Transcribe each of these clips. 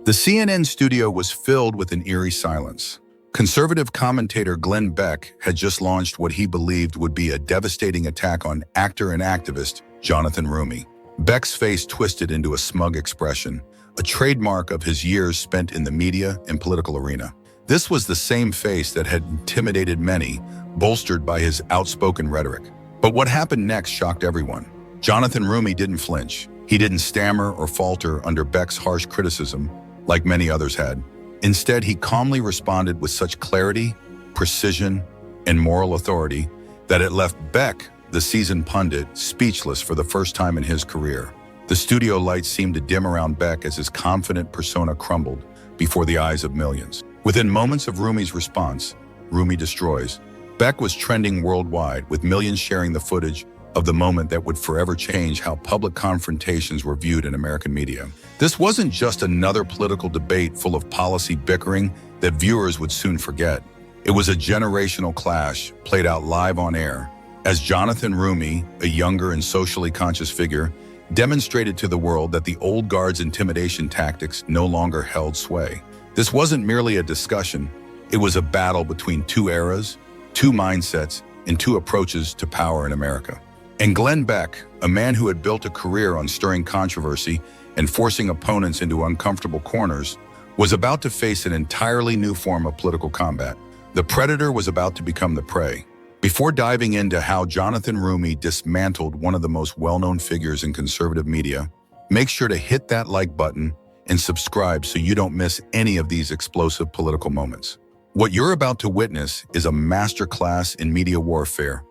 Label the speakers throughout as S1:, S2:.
S1: The CNN studio was filled with an eerie silence. Conservative commentator Glenn Beck had just launched what he believed would be a devastating attack on actor and activist Jonathan Roumie. Beck's face twisted into a smug expression, a trademark of his years spent in the media and political arena. This was the same face that had intimidated many, bolstered by his outspoken rhetoric. But what happened next shocked everyone. Jonathan Roumie didn't flinch. He didn't stammer or falter under Beck's harsh criticism, like many others had. Instead, he calmly responded with such clarity, precision, and moral authority that it left Beck, the seasoned pundit, speechless for the first time in his career. The studio lights seemed to dim around Beck as his confident persona crumbled before the eyes of millions. Within moments of Roumie's response, Roumie destroys, Beck was trending worldwide, with millions sharing the footage of the moment that would forever change how public confrontations were viewed in American media. This wasn't just another political debate full of policy bickering that viewers would soon forget. It was a generational clash played out live on air, as Jonathan Roumie, a younger and socially conscious figure, demonstrated to the world that the old guard's intimidation tactics no longer held sway. This wasn't merely a discussion, it was a battle between two eras, two mindsets, and two approaches to power in America. And Glenn Beck, a man who had built a career on stirring controversy and forcing opponents into uncomfortable corners, was about to face an entirely new form of political combat. The predator was about to become the prey. Before diving into how Jonathan Roumie dismantled one of the most well-known figures in conservative media, make sure to hit that like button and subscribe so you don't miss any of these explosive political moments. What you're about to witness is a masterclass in media warfare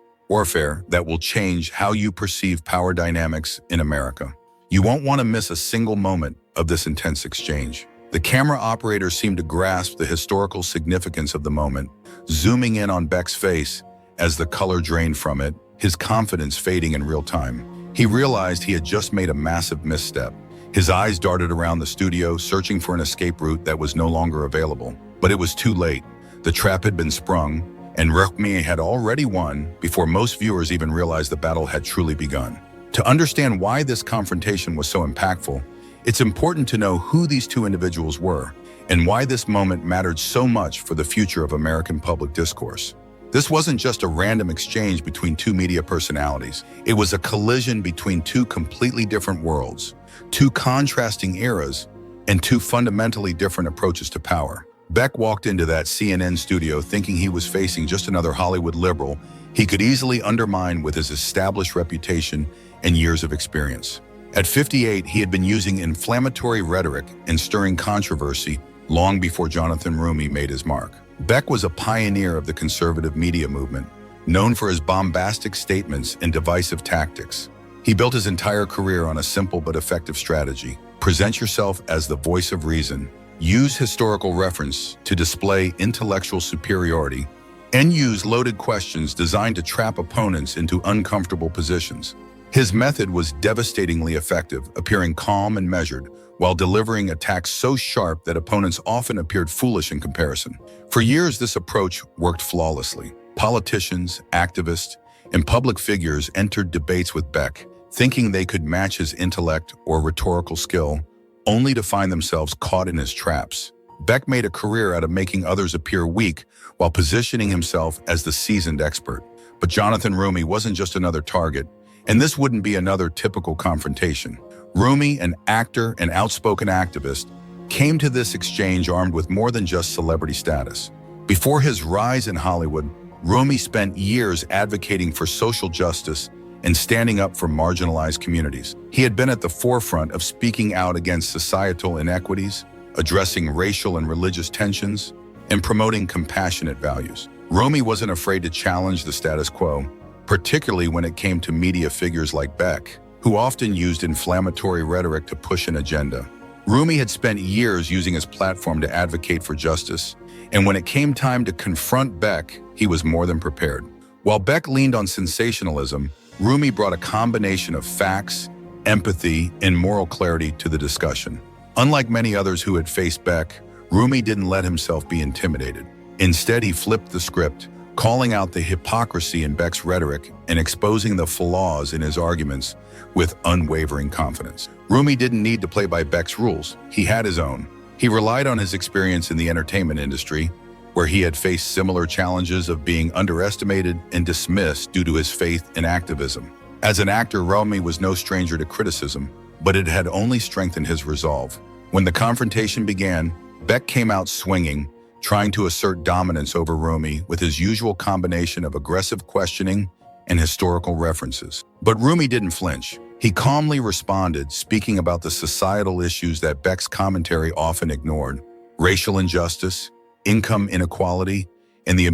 S1: that will change how you perceive power dynamics in America. You won't want to miss a single moment of this intense exchange. The camera operator seemed to grasp the historical significance of the moment, zooming in on Beck's face as the color drained from it, his confidence fading in real time. He realized he had just made a massive misstep. His eyes darted around the studio, searching for an escape route that was no longer available. But it was too late. The trap had been sprung, and Roumie had already won before most viewers even realized the battle had truly begun. To understand why this confrontation was so impactful, it's important to know who these two individuals were and why this moment mattered so much for the future of American public discourse. This wasn't just a random exchange between two media personalities. It was a collision between two completely different worlds, two contrasting eras, and two fundamentally different approaches to power. Beck walked into that CNN studio thinking he was facing just another Hollywood liberal he could easily undermine with his established reputation and years of experience. At 58, he had been using inflammatory rhetoric and stirring controversy long before Jonathan Roumie made his mark. Beck was a pioneer of the conservative media movement, known for his bombastic statements and divisive tactics. He built his entire career on a simple but effective strategy: present yourself as the voice of reason, use historical reference to display intellectual superiority, and use loaded questions designed to trap opponents into uncomfortable positions. His method was devastatingly effective, appearing calm and measured, while delivering attacks so sharp that opponents often appeared foolish in comparison. For years, this approach worked flawlessly. Politicians, activists, and public figures entered debates with Beck, thinking they could match his intellect or rhetorical skill, only to find themselves caught in his traps. Beck made a career out of making others appear weak while positioning himself as the seasoned expert. But Jonathan Roumie wasn't just another target, and this wouldn't be another typical confrontation. Roumie, an actor and outspoken activist, came to this exchange armed with more than just celebrity status. Before his rise in Hollywood, Roumie spent years advocating for social justice and standing up for marginalized communities. He had been at the forefront of speaking out against societal inequities, addressing racial and religious tensions, and promoting compassionate values. Roumie wasn't afraid to challenge the status quo, particularly when it came to media figures like Beck, who often used inflammatory rhetoric to push an agenda. Roumie had spent years using his platform to advocate for justice, and when it came time to confront Beck, he was more than prepared. While Beck leaned on sensationalism, Roumie brought a combination of facts, empathy, and moral clarity to the discussion. Unlike many others who had faced Beck, Roumie didn't let himself be intimidated. Instead, he flipped the script, calling out the hypocrisy in Beck's rhetoric and exposing the flaws in his arguments with unwavering confidence. Roumie didn't need to play by Beck's rules. He had his own. He relied on his experience in the entertainment industry, where he had faced similar challenges of being underestimated and dismissed due to his faith in activism. As an actor, Roumie was no stranger to criticism, but it had only strengthened his resolve. When the confrontation began, Beck came out swinging, trying to assert dominance over Roumie with his usual combination of aggressive questioning and historical references. But Roumie didn't flinch. He calmly responded, speaking about the societal issues that Beck's commentary often ignored: racial injustice, income inequality, and the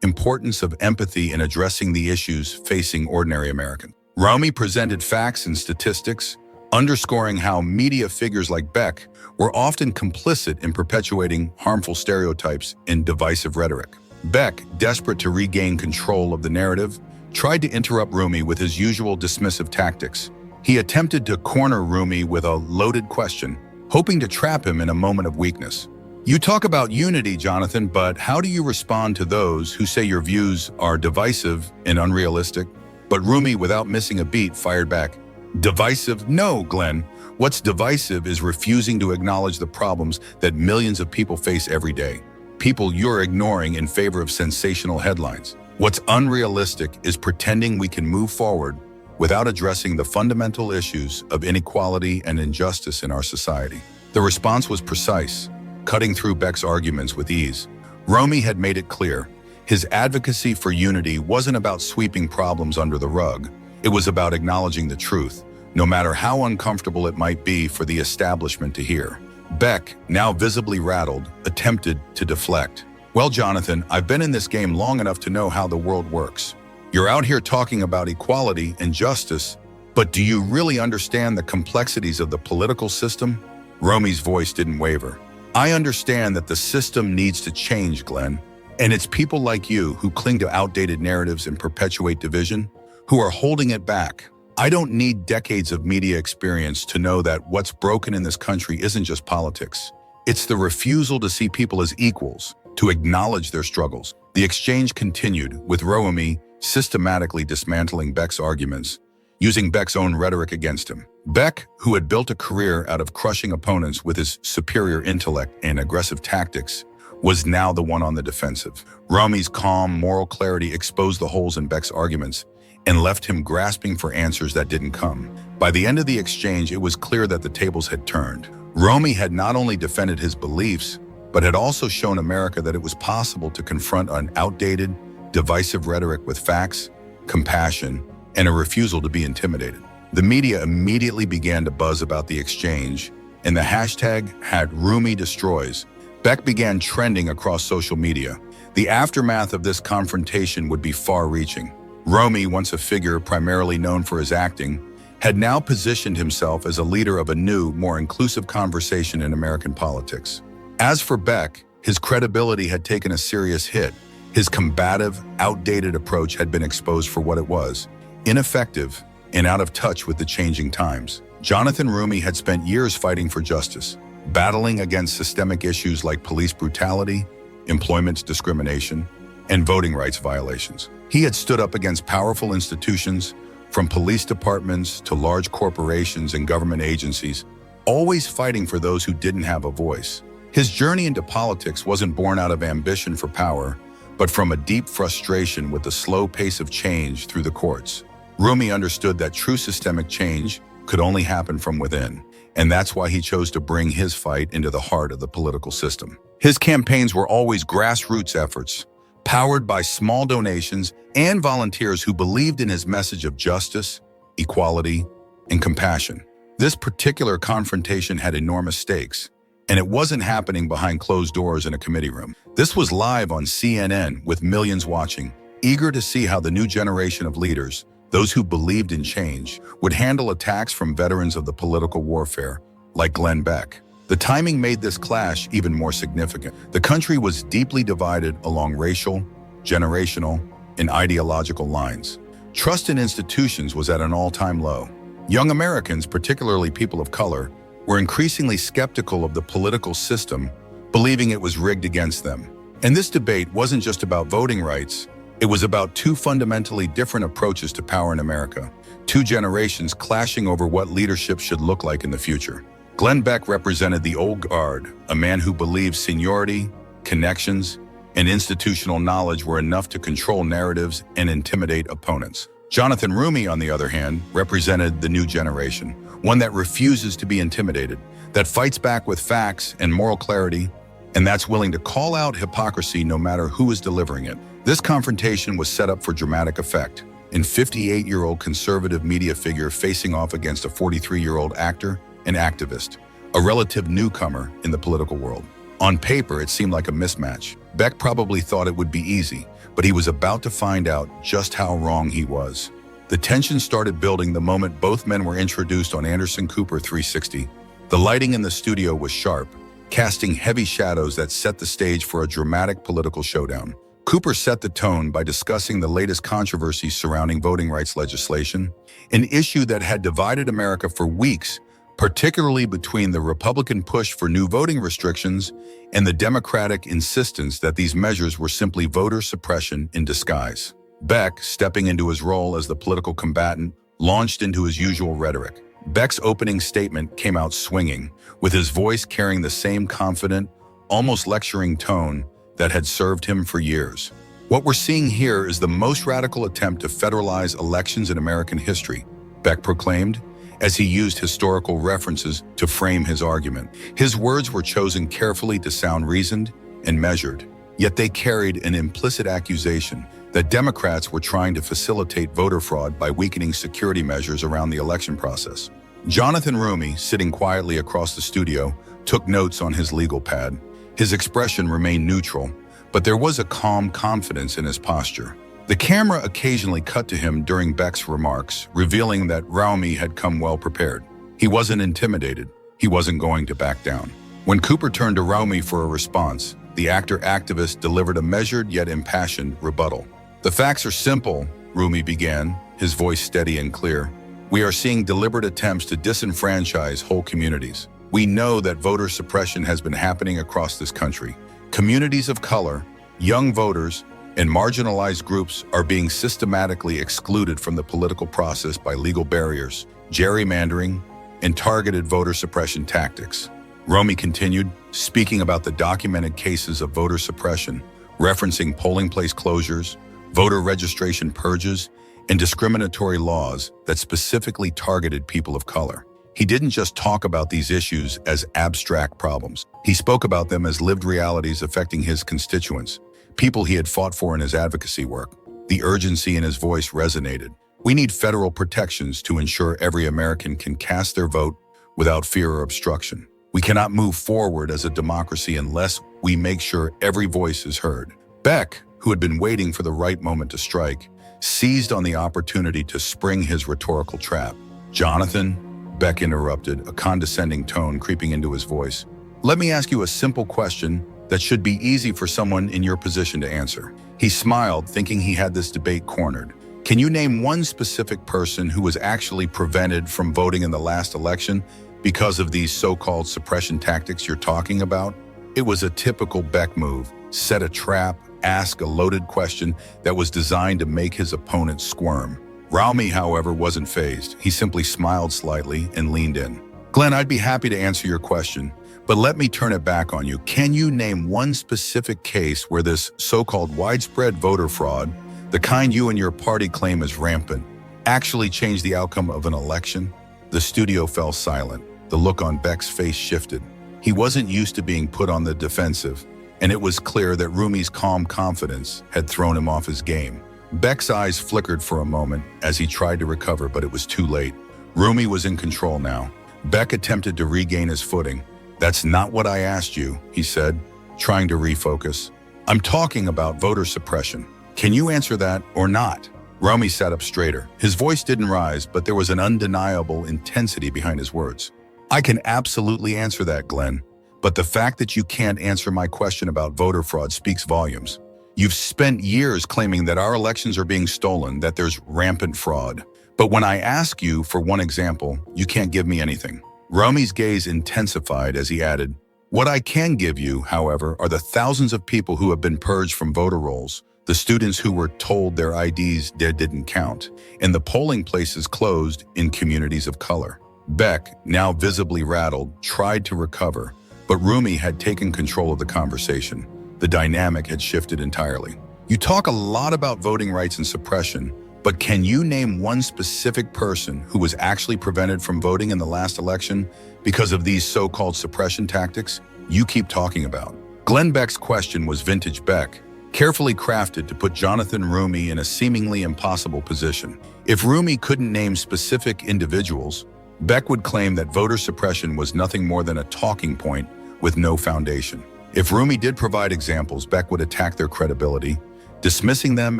S1: importance of empathy in addressing the issues facing ordinary Americans. Roumie presented facts and statistics, underscoring how media figures like Beck were often complicit in perpetuating harmful stereotypes and divisive rhetoric. Beck, desperate to regain control of the narrative, tried to interrupt Roumie with his usual dismissive tactics. He attempted to corner Roumie with a loaded question, hoping to trap him in a moment of weakness. "You talk about unity, Jonathan, but how do you respond to those who say your views are divisive and unrealistic?" But Roumie, without missing a beat, fired back, "Divisive? No, Glenn. What's divisive is refusing to acknowledge the problems that millions of people face every day. People you're ignoring in favor of sensational headlines. What's unrealistic is pretending we can move forward without addressing the fundamental issues of inequality and injustice in our society." The response was precise, cutting through Beck's arguments with ease. Roumie had made it clear. His advocacy for unity wasn't about sweeping problems under the rug. It was about acknowledging the truth, no matter how uncomfortable it might be for the establishment to hear. Beck, now visibly rattled, attempted to deflect. "Well, Jonathan, I've been in this game long enough to know how the world works. You're out here talking about equality and justice, but do you really understand the complexities of the political system?" Roumie's voice didn't waver. "I understand that the system needs to change, Glenn, and it's people like you who cling to outdated narratives and perpetuate division who are holding it back. I don't need decades of media experience to know that what's broken in this country isn't just politics. It's the refusal to see people as equals, to acknowledge their struggles." The exchange continued, with Roumie systematically dismantling Beck's arguments, using Beck's own rhetoric against him. Beck, who had built a career out of crushing opponents with his superior intellect and aggressive tactics, was now the one on the defensive. Roumie's calm, moral clarity exposed the holes in Beck's arguments and left him grasping for answers that didn't come. By the end of the exchange, it was clear that the tables had turned. Roumie had not only defended his beliefs, but had also shown America that it was possible to confront an outdated, divisive rhetoric with facts, compassion, and a refusal to be intimidated. The media immediately began to buzz about the exchange, and the hashtag had Roumie destroys. Beck began trending across social media. The aftermath of this confrontation would be far-reaching. Roumie, once a figure primarily known for his acting, had now positioned himself as a leader of a new, more inclusive conversation in American politics. As for Beck, his credibility had taken a serious hit. His combative, outdated approach had been exposed for what it was: ineffective and out of touch with the changing times. Jonathan Roumie had spent years fighting for justice, battling against systemic issues like police brutality, employment discrimination, and voting rights violations. He had stood up against powerful institutions, from police departments to large corporations and government agencies, always fighting for those who didn't have a voice. His journey into politics wasn't born out of ambition for power, but from a deep frustration with the slow pace of change through the courts. Roumie understood that true systemic change could only happen from within, and that's why he chose to bring his fight into the heart of the political system. His campaigns were always grassroots efforts, powered by small donations and volunteers who believed in his message of justice, equality, and compassion. This particular confrontation had enormous stakes, and it wasn't happening behind closed doors in a committee room. This was live on CNN with millions watching, eager to see how the new generation of leaders, those who believed in change, would handle attacks from veterans of the political warfare, like Glenn Beck. The timing made this clash even more significant. The country was deeply divided along racial, generational, and ideological lines. Trust in institutions was at an all-time low. Young Americans, particularly people of color, were increasingly skeptical of the political system, believing it was rigged against them. And this debate wasn't just about voting rights. It was about two fundamentally different approaches to power in America, two generations clashing over what leadership should look like in the future. Glenn Beck represented the old guard, a man who believed seniority, connections, and institutional knowledge were enough to control narratives and intimidate opponents. Jonathan Roumie, on the other hand, represented the new generation, one that refuses to be intimidated, that fights back with facts and moral clarity, and that's willing to call out hypocrisy no matter who is delivering it. This confrontation was set up for dramatic effect. An 58-year-old conservative media figure facing off against a 43-year-old actor and activist, a relative newcomer in the political world. On paper, it seemed like a mismatch. Beck probably thought it would be easy, but he was about to find out just how wrong he was. The tension started building the moment both men were introduced on Anderson Cooper 360. The lighting in the studio was sharp, casting heavy shadows that set the stage for a dramatic political showdown. Cooper set the tone by discussing the latest controversies surrounding voting rights legislation, an issue that had divided America for weeks, particularly between the Republican push for new voting restrictions and the Democratic insistence that these measures were simply voter suppression in disguise. Beck, stepping into his role as the political combatant, launched into his usual rhetoric. Beck's opening statement came out swinging, with his voice carrying the same confident, almost lecturing tone that had served him for years. What we're seeing here is the most radical attempt to federalize elections in American history, Beck proclaimed, as he used historical references to frame his argument. His words were chosen carefully to sound reasoned and measured, yet they carried an implicit accusation that Democrats were trying to facilitate voter fraud by weakening security measures around the election process. Jonathan Roumie, sitting quietly across the studio, took notes on his legal pad. His expression remained neutral, but there was a calm confidence in his posture. The camera occasionally cut to him during Beck's remarks, revealing that Roumie had come well prepared. He wasn't intimidated. He wasn't going to back down. When Cooper turned to Roumie for a response, the actor-activist delivered a measured yet impassioned rebuttal. "The facts are simple," Roumie began, his voice steady and clear. "We are seeing deliberate attempts to disenfranchise whole communities. We know that voter suppression has been happening across this country. Communities of color, young voters, and marginalized groups are being systematically excluded from the political process by legal barriers, gerrymandering, and targeted voter suppression tactics." Roumie continued, speaking about the documented cases of voter suppression, referencing polling place closures, voter registration purges, and discriminatory laws that specifically targeted people of color. He didn't just talk about these issues as abstract problems. He spoke about them as lived realities affecting his constituents, people he had fought for in his advocacy work. The urgency in his voice resonated. We need federal protections to ensure every American can cast their vote without fear or obstruction. We cannot move forward as a democracy unless we make sure every voice is heard. Beck, who had been waiting for the right moment to strike, seized on the opportunity to spring his rhetorical trap. "Jonathan," Beck interrupted, a condescending tone creeping into his voice, "let me ask you a simple question that should be easy for someone in your position to answer." He smiled, thinking he had this debate cornered. "Can you name one specific person who was actually prevented from voting in the last election because of these so-called suppression tactics you're talking about?" It was a typical Beck move: set a trap, ask a loaded question that was designed to make his opponent squirm. Roumie, however, wasn't fazed. He simply smiled slightly and leaned in. "Glenn, I'd be happy to answer your question, but let me turn it back on you. Can you name one specific case where this so-called widespread voter fraud, the kind you and your party claim is rampant, actually changed the outcome of an election?" The studio fell silent. The look on Beck's face shifted. He wasn't used to being put on the defensive, and it was clear that Roumie's calm confidence had thrown him off his game. Beck's eyes flickered for a moment as he tried to recover, but it was too late. Roumie was in control now. Beck attempted to regain his footing. "That's not what I asked you," he said, trying to refocus. "I'm talking about voter suppression. Can you answer that or not?" Roumie sat up straighter. His voice didn't rise, but there was an undeniable intensity behind his words. "I can absolutely answer that, Glenn. But the fact that you can't answer my question about voter fraud speaks volumes. You've spent years claiming that our elections are being stolen, that there's rampant fraud. But when I ask you for one example, you can't give me anything." Roumie's gaze intensified as he added, "What I can give you, however, are the thousands of people who have been purged from voter rolls, the students who were told their IDs didn't count, and the polling places closed in communities of color. Beck, now visibly rattled, tried to recover, but Roumie had taken control of the conversation. The dynamic had shifted entirely. You talk a lot about voting rights and suppression, but can you name one specific person who was actually prevented from voting in the last election because of these so-called suppression tactics you keep talking about? Glenn Beck's question was vintage Beck, carefully crafted to put Jonathan Roumie in a seemingly impossible position. If Roumie couldn't name specific individuals, Beck would claim that voter suppression was nothing more than a talking point with no foundation. If Roumie did provide examples, Beck would attack their credibility, dismissing them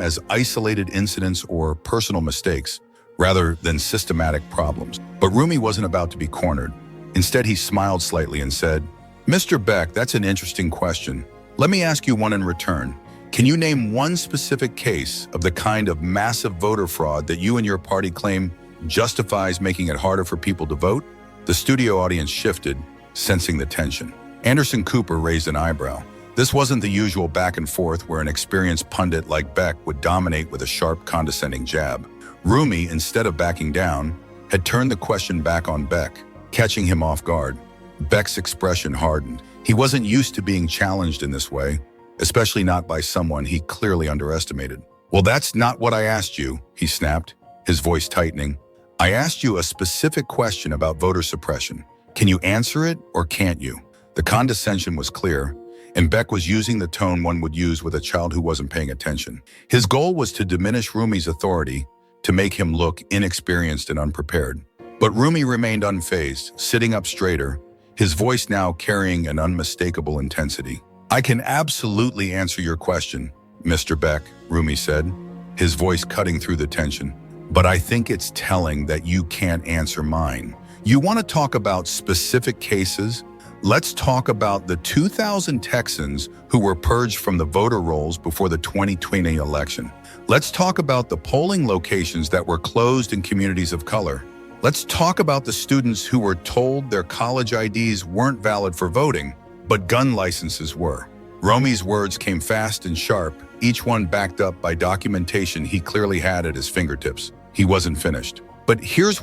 S1: as isolated incidents or personal mistakes rather than systematic problems. But Roumie wasn't about to be cornered. Instead, he smiled slightly and said, "Mr. Beck, that's an interesting question. Let me ask you one in return. Can you name one specific case of the kind of massive voter fraud that you and your party claim justifies making it harder for people to vote?" The studio audience shifted, sensing the tension. Anderson Cooper raised an eyebrow. This wasn't the usual back and forth where an experienced pundit like Beck would dominate with a sharp, condescending jab. Roumie, instead of backing down, had turned the question back on Beck, catching him off guard. Beck's expression hardened. He wasn't used to being challenged in this way, especially not by someone he clearly underestimated. "Well, that's not what I asked you," he snapped, his voice tightening. "I asked you a specific question about voter suppression. Can you answer it or can't you?" The condescension was clear, and Beck was using the tone one would use with a child who wasn't paying attention. His goal was to diminish Roumie's authority, to make him look inexperienced and unprepared. But Roumie remained unfazed, sitting up straighter, his voice now carrying an unmistakable intensity. "I can absolutely answer your question, Mr. Beck," Roumie said, his voice cutting through the tension. "But I think it's telling that you can't answer mine. You want to talk about specific cases? Let's talk about the 2,000 Texans who were purged from the voter rolls before the 2020 election. Let's talk about the polling locations that were closed in communities of color. Let's talk about the students who were told their college IDs weren't valid for voting, but gun licenses were." Roumie's words came fast and sharp, each one backed up by documentation he clearly had at his fingertips. He wasn't finished. "But here's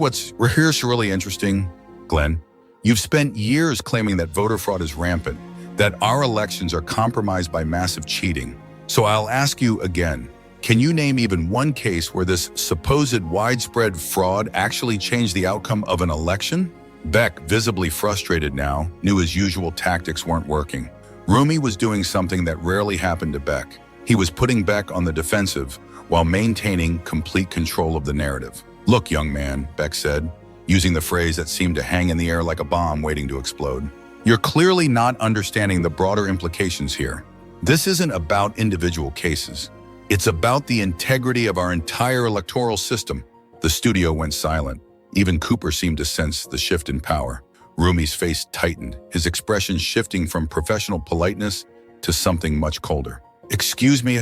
S1: really interesting, Glenn. You've spent years claiming that voter fraud is rampant, that our elections are compromised by massive cheating. So I'll ask you again, can you name even one case where this supposed widespread fraud actually changed the outcome of an election?" Beck, visibly frustrated now, knew his usual tactics weren't working. Roumie was doing something that rarely happened to Beck. He was putting Beck on the defensive while maintaining complete control of the narrative. "Look, young man," Beck said, using the phrase that seemed to hang in the air like a bomb waiting to explode. "You're clearly not understanding the broader implications here. This isn't about individual cases. It's about the integrity of our entire electoral system." The studio went silent. Even Cooper seemed to sense the shift in power. Roumie's face tightened, his expression shifting from professional politeness to something much colder. "Excuse me,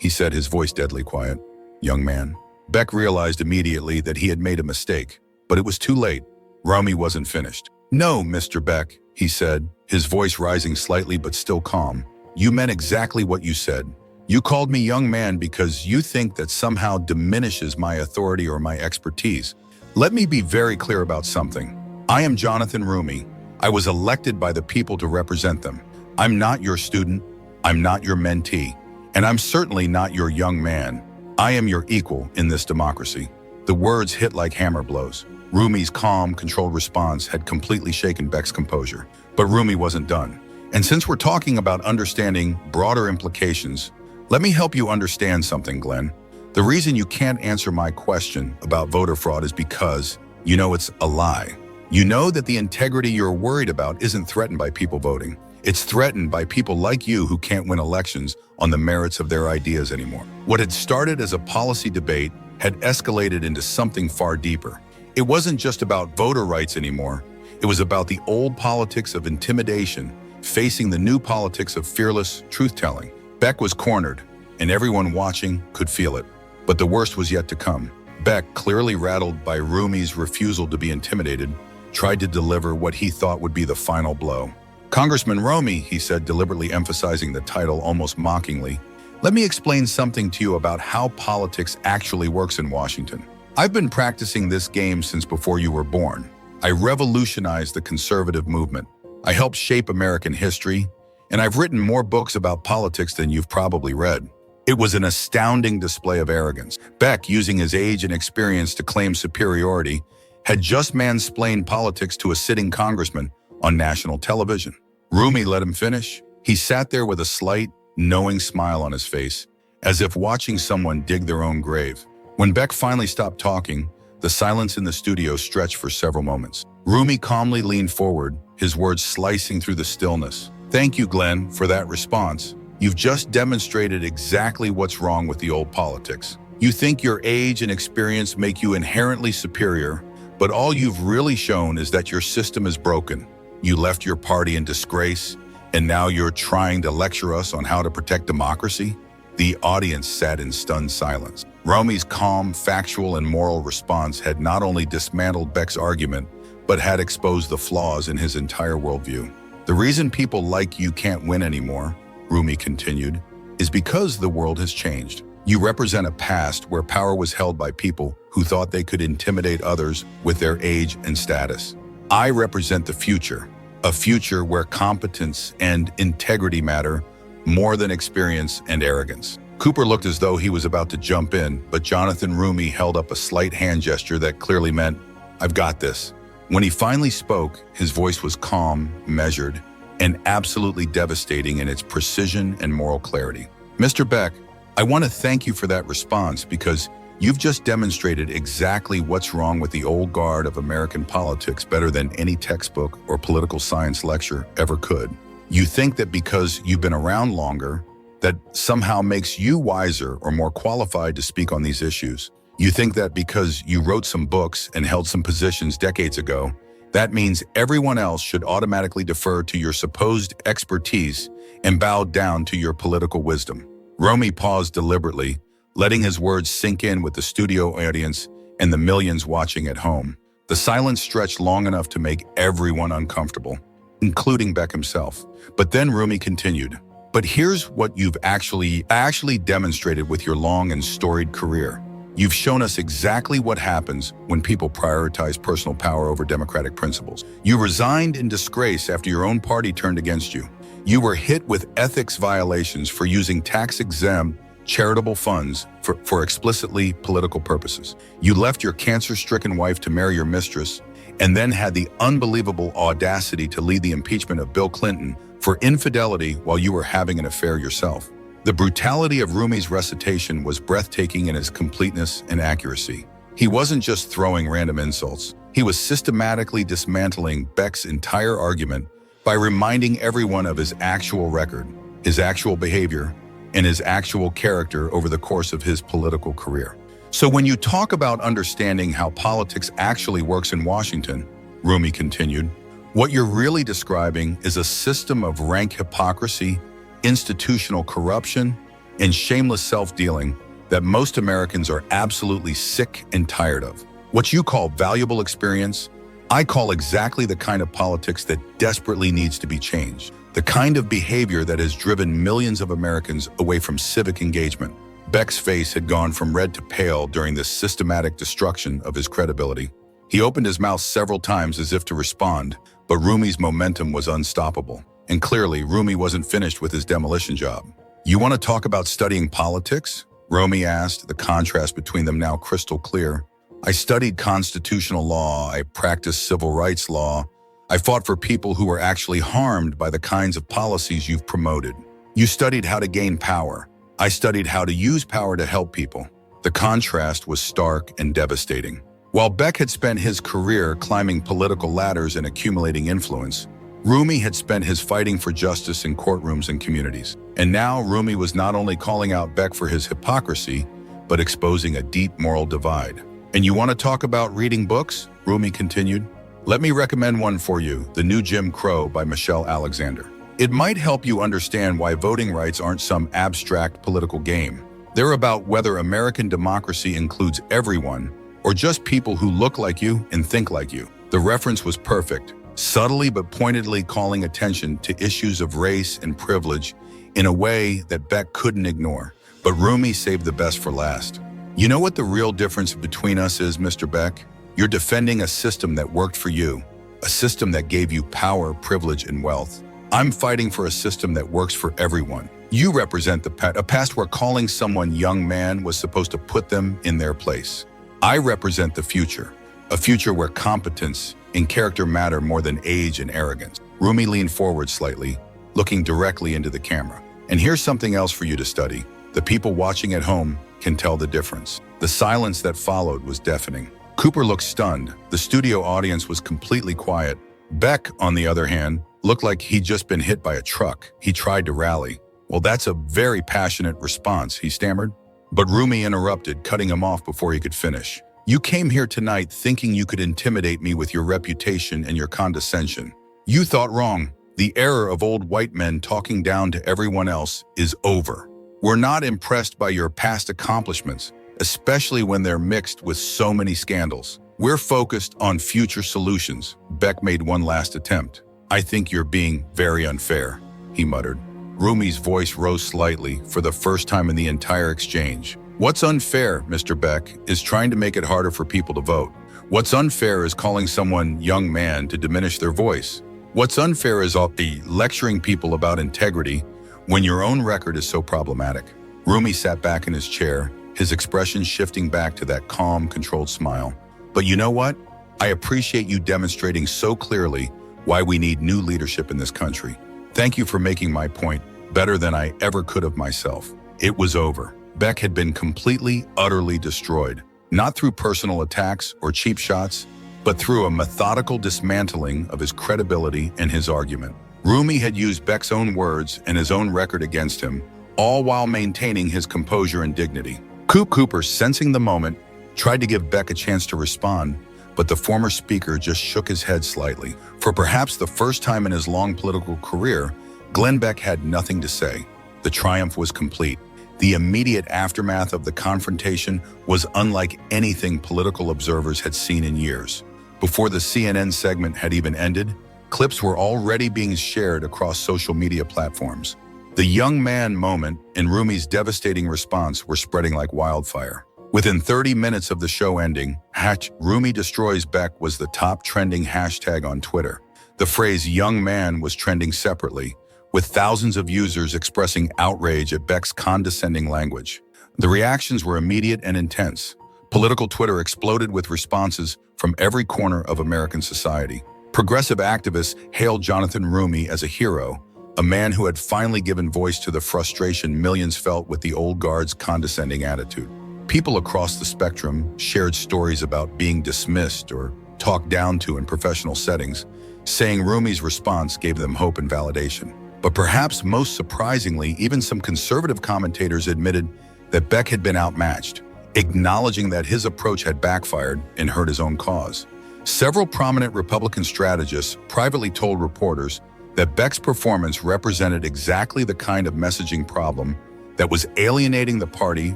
S1: he said, his voice deadly quiet. "Young man." Beck realized immediately that he had made a mistake, but it was too late. Roumie wasn't finished. "No, Mr. Beck," he said, his voice rising slightly but still calm. "You meant exactly what you said. You called me young man because you think that somehow diminishes my authority or my expertise. Let me be very clear about something. I am Jonathan Roumie. I was elected by the people to represent them. I'm not your student, I'm not your mentee, and I'm certainly not your young man. I am your equal in this democracy." The words hit like hammer blows. Roumie's calm, controlled response had completely shaken Beck's composure. But Roumie wasn't done. "And since we're talking about understanding broader implications, let me help you understand something, Glenn. The reason you can't answer my question about voter fraud is because you know it's a lie. You know that the integrity you're worried about isn't threatened by people voting. It's threatened by people like you who can't win elections on the merits of their ideas anymore. What had started as a policy debate had escalated into something far deeper. It wasn't just about voter rights anymore. It was about the old politics of intimidation facing the new politics of fearless truth-telling. Beck was cornered, and everyone watching could feel it. But the worst was yet to come. Beck, clearly rattled by Roumie's refusal to be intimidated, tried to deliver what he thought would be the final blow. "Congressman Roumie," he said, deliberately emphasizing the title almost mockingly, "let me explain something to you about how politics actually works in Washington. I've been practicing this game since before you were born. I revolutionized the conservative movement. I helped shape American history, and I've written more books about politics than you've probably read." It was an astounding display of arrogance. Beck, using his age and experience to claim superiority, had just mansplained politics to a sitting congressman on national television. Roumie let him finish. He sat there with a slight, knowing smile on his face, as if watching someone dig their own grave. When Beck finally stopped talking, the silence in the studio stretched for several moments. Roumie calmly leaned forward, his words slicing through the stillness. "Thank you, Glenn, for that response. You've just demonstrated exactly what's wrong with the old politics. You think your age and experience make you inherently superior, but all you've really shown is that your system is broken. You left your party in disgrace, and now you're trying to lecture us on how to protect democracy?" The audience sat in stunned silence. Roumie's calm, factual, and moral response had not only dismantled Beck's argument, but had exposed the flaws in his entire worldview. "The reason people like you can't win anymore," Roumie continued, "is because the world has changed. You represent a past where power was held by people who thought they could intimidate others with their age and status. I represent the future, a future where competence and integrity matter more than experience and arrogance." Cooper looked as though he was about to jump in, but Jonathan Roumie held up a slight hand gesture that clearly meant, "I've got this." When he finally spoke, his voice was calm, measured, and absolutely devastating in its precision and moral clarity. "Mr. Beck, I want to thank you for that response because you've just demonstrated exactly what's wrong with the old guard of American politics better than any textbook or political science lecture ever could. You think that because you've been around longer, that somehow makes you wiser or more qualified to speak on these issues. You think that because you wrote some books and held some positions decades ago, that means everyone else should automatically defer to your supposed expertise and bow down to your political wisdom." Roumie paused deliberately, letting his words sink in with the studio audience and the millions watching at home. The silence stretched long enough to make everyone uncomfortable, including Beck himself. But then Roumie continued, "But here's what you've actually demonstrated with your long and storied career. You've shown us exactly what happens when people prioritize personal power over democratic principles. You resigned in disgrace after your own party turned against you. You were hit with ethics violations for using tax-exempt charitable funds for explicitly political purposes. You left your cancer-stricken wife to marry your mistress and then had the unbelievable audacity to lead the impeachment of Bill Clinton for infidelity while you were having an affair yourself." The brutality of Roumie's recitation was breathtaking in its completeness and accuracy. He wasn't just throwing random insults. He was systematically dismantling Beck's entire argument by reminding everyone of his actual record, his actual behavior, and his actual character over the course of his political career. "So when you talk about understanding how politics actually works in Washington," Roumie continued, "what you're really describing is a system of rank hypocrisy, institutional corruption, and shameless self-dealing that most Americans are absolutely sick and tired of. What you call valuable experience, I call exactly the kind of politics that desperately needs to be changed, the kind of behavior that has driven millions of Americans away from civic engagement." Beck's face had gone from red to pale during this systematic destruction of his credibility. He opened his mouth several times as if to respond, but Roumie's momentum was unstoppable. And clearly, Roumie wasn't finished with his demolition job. "You want to talk about studying politics?" Roumie asked, the contrast between them now crystal clear. "I studied constitutional law, I practiced civil rights law, I fought for people who were actually harmed by the kinds of policies you've promoted. You studied how to gain power. I studied how to use power to help people." The contrast was stark and devastating. While Beck had spent his career climbing political ladders and accumulating influence, Roumie had spent his fighting for justice in courtrooms and communities. And now Roumie was not only calling out Beck for his hypocrisy, but exposing a deep moral divide. "And you want to talk about reading books?" Roumie continued. "Let me recommend one for you, The New Jim Crow by Michelle Alexander. It might help you understand why voting rights aren't some abstract political game. They're about whether American democracy includes everyone, or just people who look like you and think like you." The reference was perfect, subtly but pointedly calling attention to issues of race and privilege in a way that Beck couldn't ignore. But Roumie saved the best for last. "You know what the real difference between us is, Mr. Beck? You're defending a system that worked for you, a system that gave you power, privilege, and wealth. I'm fighting for a system that works for everyone. You represent a past where calling someone young man was supposed to put them in their place. I represent the future, a future where competence and character matter more than age and arrogance. Roumie leaned forward slightly, looking directly into the camera. And here's something else for you to study. The people watching at home can tell the difference. The silence that followed was deafening. Cooper looked stunned. The studio audience was completely quiet. Beck, on the other hand, looked like he'd just been hit by a truck. He tried to rally. Well, that's a very passionate response, he stammered. But Roumie interrupted, cutting him off before he could finish. You came here tonight thinking you could intimidate me with your reputation and your condescension. You thought wrong. The era of old white men talking down to everyone else is over. We're not impressed by your past accomplishments, especially when they're mixed with so many scandals. We're focused on future solutions. Beck made one last attempt. I think you're being very unfair, he muttered. Roumie's voice rose slightly for the first time in the entire exchange. What's unfair, Mr. Beck, is trying to make it harder for people to vote. What's unfair is calling someone young man to diminish their voice. What's unfair is lecturing people about integrity when your own record is so problematic. Roumie sat back in his chair, his expression shifting back to that calm, controlled smile. But you know what? I appreciate you demonstrating so clearly why we need new leadership in this country. Thank you for making my point better than I ever could have myself. It was over. Beck had been completely, utterly destroyed, not through personal attacks or cheap shots, but through a methodical dismantling of his credibility and his argument. Roumie had used Beck's own words and his own record against him, all while maintaining his composure and dignity. Cooper, sensing the moment, tried to give Beck a chance to respond, but the former speaker just shook his head slightly. For perhaps the first time in his long political career, Glenn Beck had nothing to say. The triumph was complete. The immediate aftermath of the confrontation was unlike anything political observers had seen in years. Before the CNN segment had even ended, clips were already being shared across social media platforms. The young man moment and Roumie's devastating response were spreading like wildfire. Within 30 minutes of the show ending, #Roumie destroys Beck was the top trending hashtag on Twitter. The phrase young man was trending separately, with thousands of users expressing outrage at Beck's condescending language. The reactions were immediate and intense. Political Twitter exploded with responses from every corner of American society. Progressive activists hailed Jonathan Roumie as a hero, a man who had finally given voice to the frustration millions felt with the old guard's condescending attitude. People across the spectrum shared stories about being dismissed or talked down to in professional settings, saying Roumie's response gave them hope and validation. But perhaps most surprisingly, even some conservative commentators admitted that Beck had been outmatched, acknowledging that his approach had backfired and hurt his own cause. Several prominent Republican strategists privately told reporters that Beck's performance represented exactly the kind of messaging problem that was alienating the party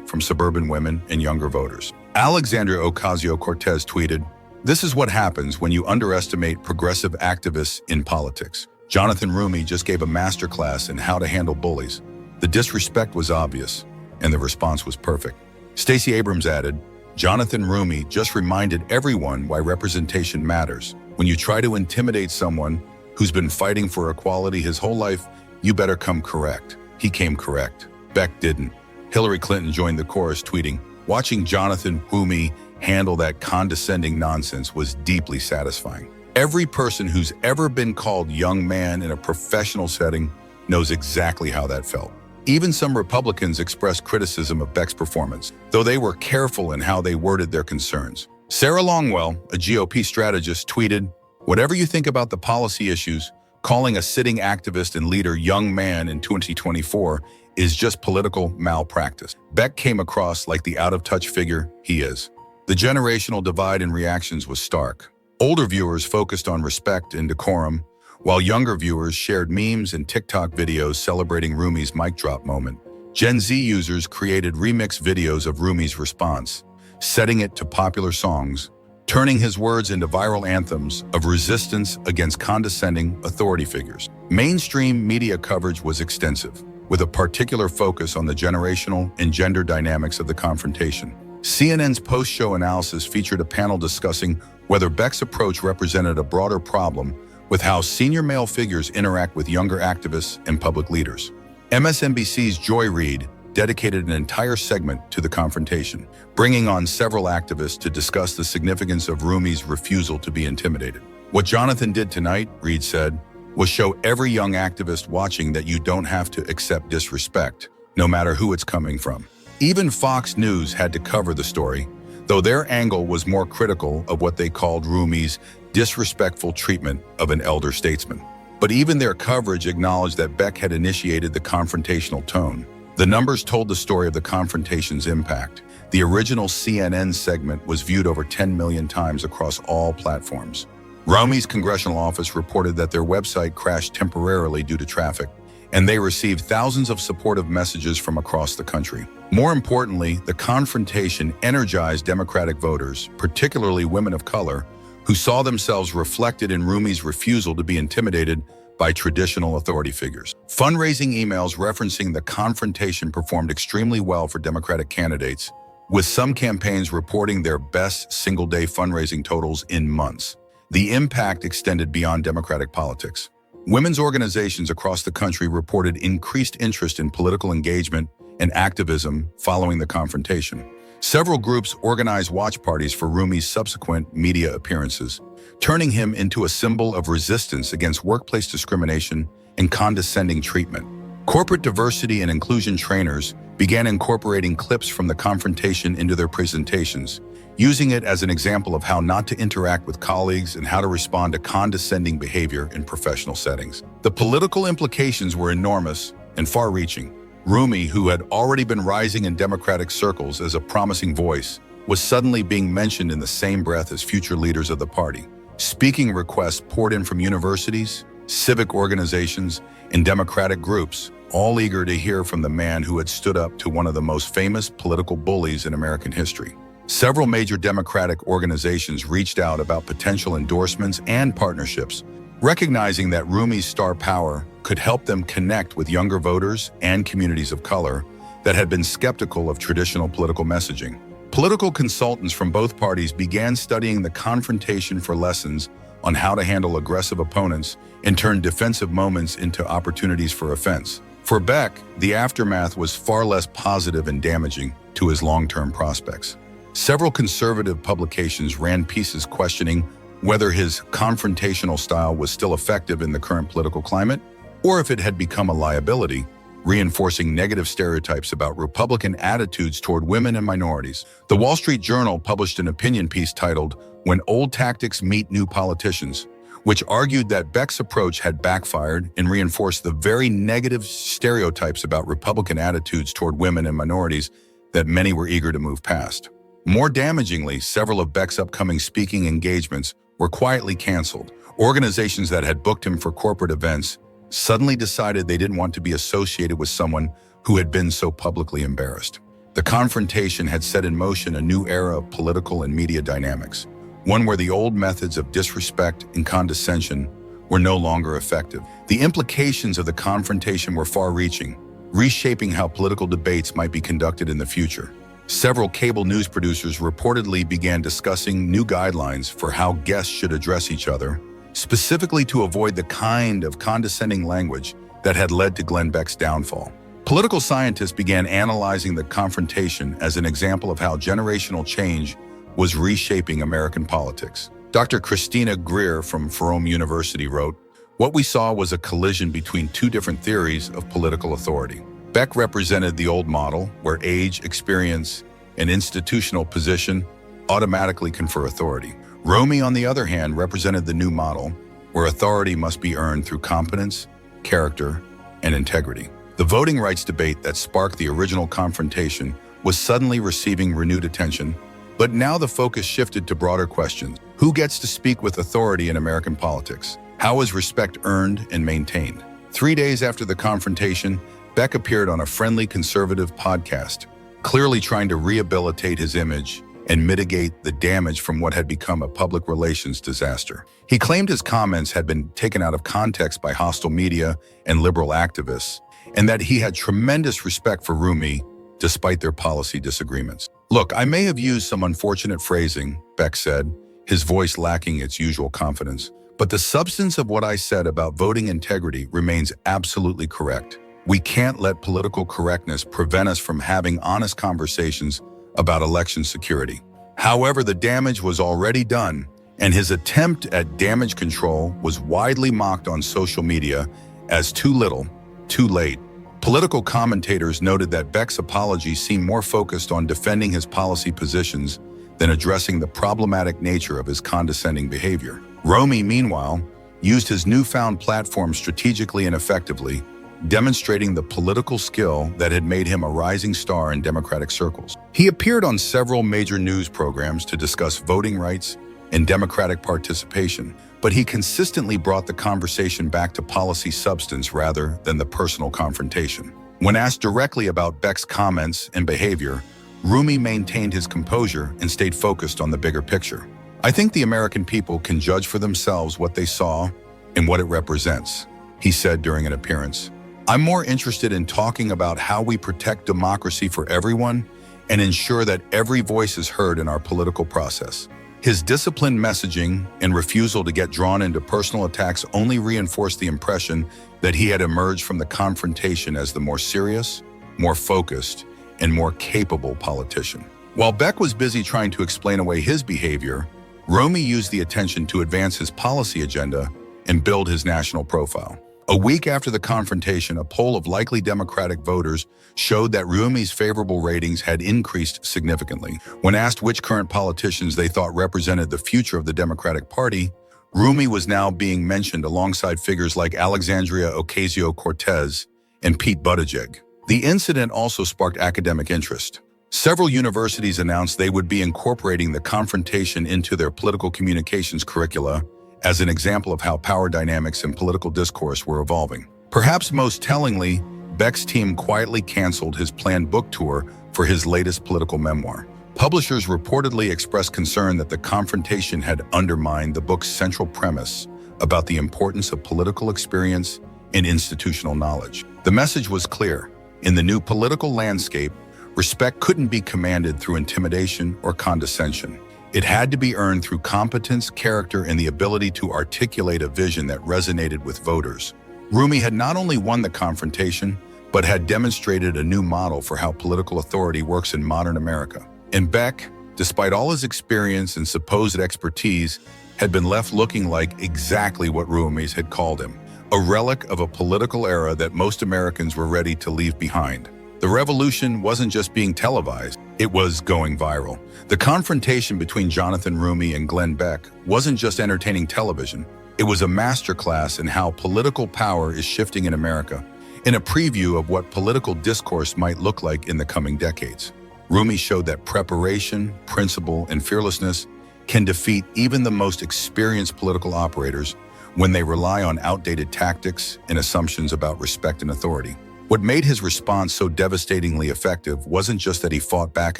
S1: from suburban women and younger voters. Alexandria Ocasio-Cortez tweeted, "This is what happens when you underestimate progressive activists in politics." Jonathan Roumie just gave a masterclass in how to handle bullies. The disrespect was obvious, and the response was perfect. Stacey Abrams added, "Jonathan Roumie just reminded everyone why representation matters. When you try to intimidate someone who's been fighting for equality his whole life, you better come correct." He came correct. Beck didn't. Hillary Clinton joined the chorus, tweeting, "Watching Jonathan Roumie handle that condescending nonsense was deeply satisfying. Every person who's ever been called young man in a professional setting knows exactly how that felt." Even some Republicans expressed criticism of Beck's performance, though they were careful in how they worded their concerns. Sarah Longwell, a GOP strategist, tweeted, "Whatever you think about the policy issues, calling a sitting activist and leader young man in 2024 is just political malpractice." Beck came across like the out-of-touch figure he is. The generational divide in reactions was stark. Older viewers focused on respect and decorum, while younger viewers shared memes and TikTok videos celebrating Roumie's mic drop moment. Gen Z users created remix videos of Roumie's response, setting it to popular songs, turning his words into viral anthems of resistance against condescending authority figures. Mainstream media coverage was extensive, with a particular focus on the generational and gender dynamics of the confrontation. CNN's post-show analysis featured a panel discussing whether Beck's approach represented a broader problem with how senior male figures interact with younger activists and public leaders. MSNBC's Joy Reid dedicated an entire segment to the confrontation, bringing on several activists to discuss the significance of Roumie's refusal to be intimidated. What Jonathan did tonight, Reid said, was show every young activist watching that you don't have to accept disrespect, no matter who it's coming from. Even Fox News had to cover the story, though their angle was more critical of what they called Roumie's disrespectful treatment of an elder statesman. But even their coverage acknowledged that Beck had initiated the confrontational tone. The numbers told the story of the confrontation's impact. The original CNN segment was viewed over 10 million times across all platforms. Roumie's congressional office reported that their website crashed temporarily due to traffic, and they received thousands of supportive messages from across the country. More importantly, the confrontation energized Democratic voters, particularly women of color, who saw themselves reflected in Roumie's refusal to be intimidated by traditional authority figures. Fundraising emails referencing the confrontation performed extremely well for Democratic candidates, with some campaigns reporting their best single-day fundraising totals in months. The impact extended beyond Democratic politics. Women's organizations across the country reported increased interest in political engagement and activism following the confrontation. Several groups organized watch parties for Roumie's subsequent media appearances, turning him into a symbol of resistance against workplace discrimination and condescending treatment. Corporate diversity and inclusion trainers began incorporating clips from the confrontation into their presentations, using it as an example of how not to interact with colleagues and how to respond to condescending behavior in professional settings. The political implications were enormous and far-reaching. Roumie, who had already been rising in Democratic circles as a promising voice, was suddenly being mentioned in the same breath as future leaders of the party. Speaking requests poured in from universities, civic organizations, and Democratic groups, all eager to hear from the man who had stood up to one of the most famous political bullies in American history. Several major Democratic organizations reached out about potential endorsements and partnerships, recognizing that Roumie's star power could help them connect with younger voters and communities of color that had been skeptical of traditional political messaging. Political consultants from both parties began studying the confrontation for lessons on how to handle aggressive opponents and turn defensive moments into opportunities for offense. For Beck, the aftermath was far less positive and damaging to his long-term prospects. Several conservative publications ran pieces questioning whether his confrontational style was still effective in the current political climate, or if it had become a liability, reinforcing negative stereotypes about Republican attitudes toward women and minorities. The Wall Street Journal published an opinion piece titled, "When Old Tactics Meet New Politicians," which argued that Beck's approach had backfired and reinforced the very negative stereotypes about Republican attitudes toward women and minorities that many were eager to move past. More damagingly, several of Beck's upcoming speaking engagements were quietly canceled. Organizations that had booked him for corporate events suddenly decided they didn't want to be associated with someone who had been so publicly embarrassed. The confrontation had set in motion a new era of political and media dynamics, one where the old methods of disrespect and condescension were no longer effective. The implications of the confrontation were far-reaching, reshaping how political debates might be conducted in the future. Several cable news producers reportedly began discussing new guidelines for how guests should address each other, specifically to avoid the kind of condescending language that had led to Glenn Beck's downfall. Political scientists began analyzing the confrontation as an example of how generational change was reshaping American politics. Dr. Christina Greer from Roumie University wrote, "What we saw was a collision between two different theories of political authority. Beck represented the old model, where age, experience, and institutional position automatically confer authority. Roumie, on the other hand, represented the new model, where authority must be earned through competence, character, and integrity." The voting rights debate that sparked the original confrontation was suddenly receiving renewed attention, but now the focus shifted to broader questions. Who gets to speak with authority in American politics? How is respect earned and maintained? 3 days after the confrontation, Beck appeared on a friendly conservative podcast, clearly trying to rehabilitate his image and mitigate the damage from what had become a public relations disaster. He claimed his comments had been taken out of context by hostile media and liberal activists, and that he had tremendous respect for Roumie, despite their policy disagreements. "Look, I may have used some unfortunate phrasing," Beck said, his voice lacking its usual confidence, "but the substance of what I said about voting integrity remains absolutely correct. We can't let political correctness prevent us from having honest conversations about election security." However, the damage was already done, and his attempt at damage control was widely mocked on social media as too little, too late. Political commentators noted that Beck's apology seemed more focused on defending his policy positions than addressing the problematic nature of his condescending behavior. Roumie, meanwhile, used his newfound platform strategically and effectively, demonstrating the political skill that had made him a rising star in Democratic circles. He appeared on several major news programs to discuss voting rights and democratic participation, but he consistently brought the conversation back to policy substance rather than the personal confrontation. When asked directly about Beck's comments and behavior, Roumie maintained his composure and stayed focused on the bigger picture. "I think the American people can judge for themselves what they saw and what it represents," he said during an appearance. "I'm more interested in talking about how we protect democracy for everyone and ensure that every voice is heard in our political process." His disciplined messaging and refusal to get drawn into personal attacks only reinforced the impression that he had emerged from the confrontation as the more serious, more focused, and more capable politician. While Beck was busy trying to explain away his behavior, Roumie used the attention to advance his policy agenda and build his national profile. A week after the confrontation, a poll of likely Democratic voters showed that Roumie's favorable ratings had increased significantly. When asked which current politicians they thought represented the future of the Democratic Party, Roumie was now being mentioned alongside figures like Alexandria Ocasio-Cortez and Pete Buttigieg. The incident also sparked academic interest. Several universities announced they would be incorporating the confrontation into their political communications curricula as an example of how power dynamics and political discourse were evolving. Perhaps most tellingly, Beck's team quietly canceled his planned book tour for his latest political memoir. Publishers reportedly expressed concern that the confrontation had undermined the book's central premise about the importance of political experience and institutional knowledge. The message was clear. In the new political landscape, respect couldn't be commanded through intimidation or condescension. It had to be earned through competence, character, and the ability to articulate a vision that resonated with voters. Roumie had not only won the confrontation, but had demonstrated a new model for how political authority works in modern America. And Beck, despite all his experience and supposed expertise, had been left looking like exactly what Roumie had called him, a relic of a political era that most Americans were ready to leave behind. The revolution wasn't just being televised, it was going viral. The confrontation between Jonathan Roumie and Glenn Beck wasn't just entertaining television, it was a masterclass in how political power is shifting in America, in a preview of what political discourse might look like in the coming decades. Roumie showed that preparation, principle, and fearlessness can defeat even the most experienced political operators when they rely on outdated tactics and assumptions about respect and authority. What made his response so devastatingly effective wasn't just that he fought back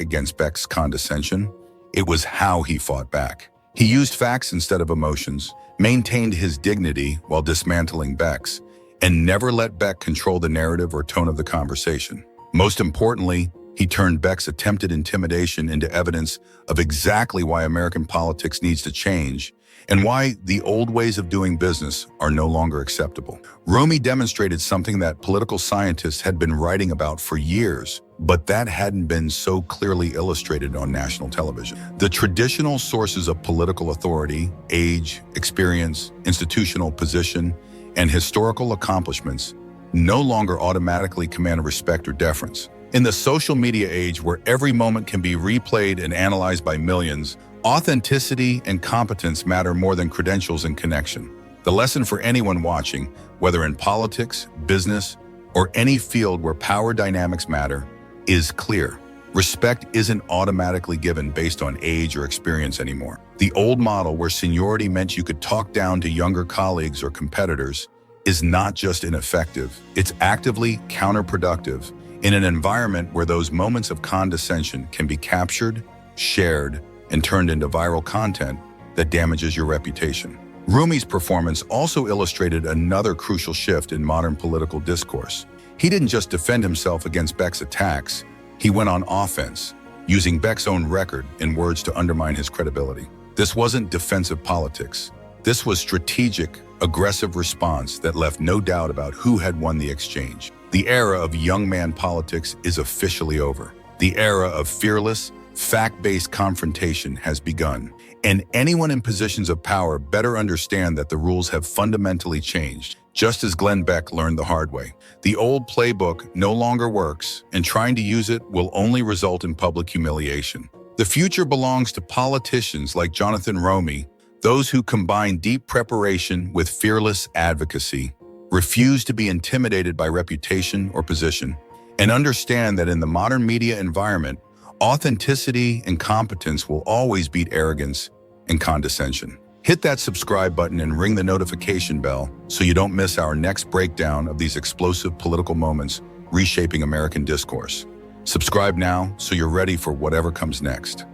S1: against Beck's condescension, it was how he fought back. He used facts instead of emotions, maintained his dignity while dismantling Beck's, and never let Beck control the narrative or tone of the conversation. Most importantly, he turned Beck's attempted intimidation into evidence of exactly why American politics needs to change and why the old ways of doing business are no longer acceptable. Roumie demonstrated something that political scientists had been writing about for years, but that hadn't been so clearly illustrated on national television. The traditional sources of political authority, age, experience, institutional position, and historical accomplishments no longer automatically command respect or deference. In the social media age where every moment can be replayed and analyzed by millions, authenticity and competence matter more than credentials and connection. The lesson for anyone watching, whether in politics, business, or any field where power dynamics matter, is clear. Respect isn't automatically given based on age or experience anymore. The old model where seniority meant you could talk down to younger colleagues or competitors is not just ineffective, it's actively counterproductive in an environment where those moments of condescension can be captured, shared, and turned into viral content that damages your reputation. Roumie's performance also illustrated another crucial shift in modern political discourse. He didn't just defend himself against Beck's attacks, He went on offense, using Beck's own record and words to undermine his credibility. This wasn't defensive politics. This was strategic, aggressive response that left no doubt about who had won the exchange. The era of young man politics is officially over. The era of fearless, fact-based confrontation has begun. And anyone in positions of power better understand that the rules have fundamentally changed, just as Glenn Beck learned the hard way. The old playbook no longer works, and trying to use it will only result in public humiliation. The future belongs to politicians like Jonathan Roumie, those who combine deep preparation with fearless advocacy, refuse to be intimidated by reputation or position, and understand that in the modern media environment, authenticity and competence will always beat arrogance and condescension. Hit that subscribe button and ring the notification bell so you don't miss our next breakdown of these explosive political moments reshaping American discourse. Subscribe now so you're ready for whatever comes next.